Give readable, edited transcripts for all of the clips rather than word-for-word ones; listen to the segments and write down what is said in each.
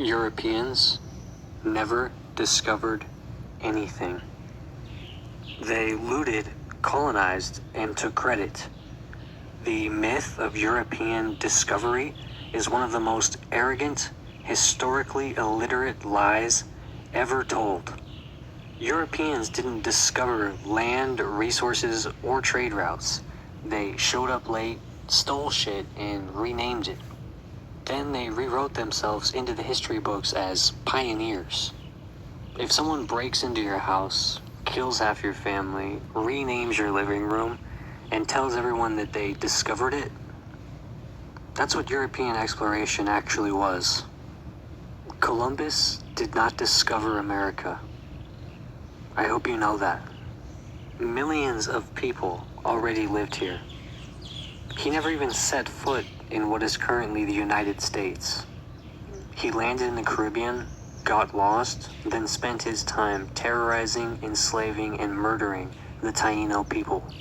Europeans never discovered anything. They looted, colonized, and took credit. The myth of European discovery is one of the most arrogant, historically illiterate lies ever told. Europeans didn't discover land, resources, or trade routes. They showed up late, stole shit, and renamed it. Then they rewrote themselves into the history books as pioneers. If someone breaks into your house, kills half your family, renames your living room, and tells everyone that they discovered it, that's what European exploration actually was. Columbus did not discover America. I hope you know that. Millions of people already lived here. He never even set foot in what is currently the United States. He landed in the Caribbean, got lost, then spent his time terrorizing, enslaving, and murdering the Taino people.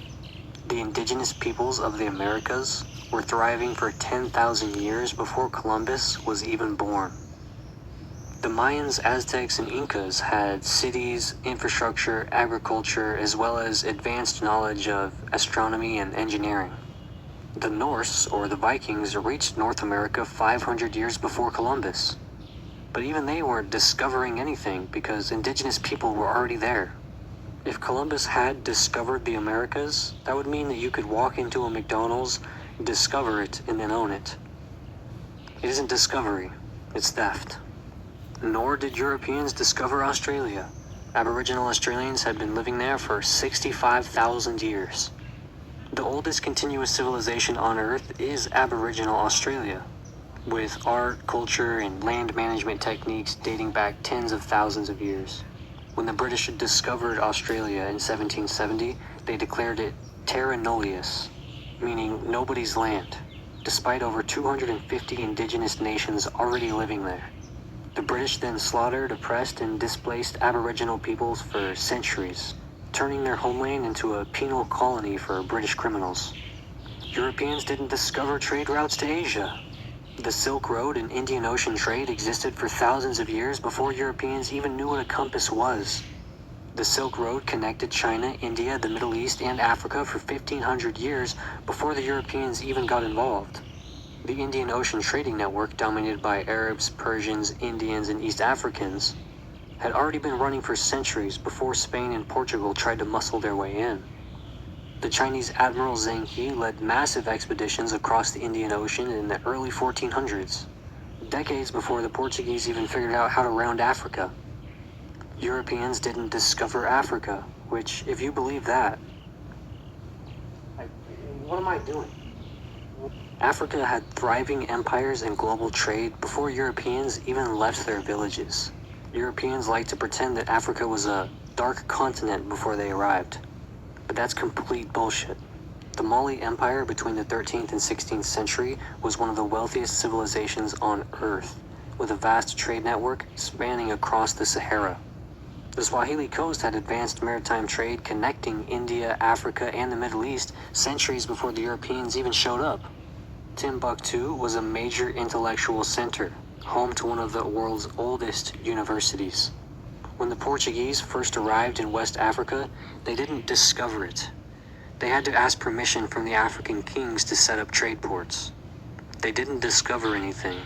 The indigenous peoples of the Americas were thriving for 10,000 years before Columbus was even born. The Mayans, Aztecs, and Incas had cities, infrastructure, agriculture, as well as advanced knowledge of astronomy and engineering. The Norse, or the Vikings, reached North America 500 years before Columbus. But even they weren't discovering anything because indigenous people were already there. If Columbus had discovered the Americas, that would mean that you could walk into a McDonald's, discover it, and then own it. It isn't discovery, it's theft. Nor did Europeans discover Australia. Aboriginal Australians had been living there for 65,000 years. The oldest continuous civilization on Earth is Aboriginal Australia, with art, culture, and land management techniques dating back tens of thousands of years. When the British discovered Australia in 1770, they declared it terra nullius, meaning nobody's land, despite over 250 indigenous nations already living there. The British then slaughtered, oppressed, and displaced Aboriginal peoples for centuries, turning their homeland into a penal colony for British criminals. Europeans didn't discover trade routes to Asia. The Silk Road and Indian Ocean trade existed for thousands of years before Europeans even knew what a compass was. The Silk Road connected China, India, the Middle East, and Africa for 1,500 years before the Europeans even got involved. The Indian Ocean trading network, dominated by Arabs, Persians, Indians, and East Africans, had already been running for centuries before Spain and Portugal tried to muscle their way in. The Chinese Admiral Zheng He led massive expeditions across the Indian Ocean in the early 1400s, decades before the Portuguese even figured out how to round Africa. Europeans didn't discover Africa, which, if you believe that, what am I doing? Africa had thriving empires and global trade before Europeans even left their villages. Europeans like to pretend that Africa was a dark continent before they arrived. But that's complete bullshit. The Mali Empire between the 13th and 16th century was one of the wealthiest civilizations on Earth, with a vast trade network spanning across the Sahara. The Swahili coast had advanced maritime trade connecting India, Africa, and the Middle East centuries before the Europeans even showed up. Timbuktu was a major intellectual center, home to one of the world's oldest universities. When the Portuguese first arrived in West Africa, they didn't discover it. They had to ask permission from the African kings to set up trade ports. They didn't discover anything.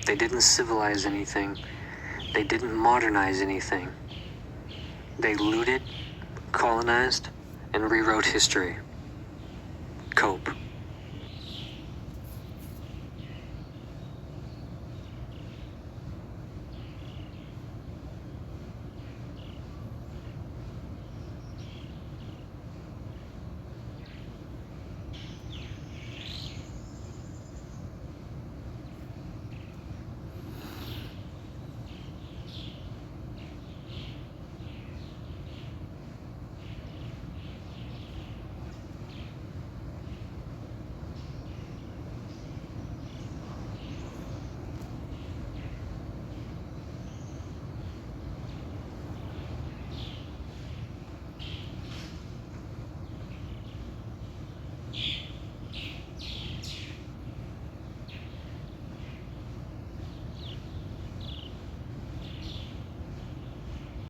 They didn't civilize anything. They didn't modernize anything. They looted, colonized, and rewrote history. Cope.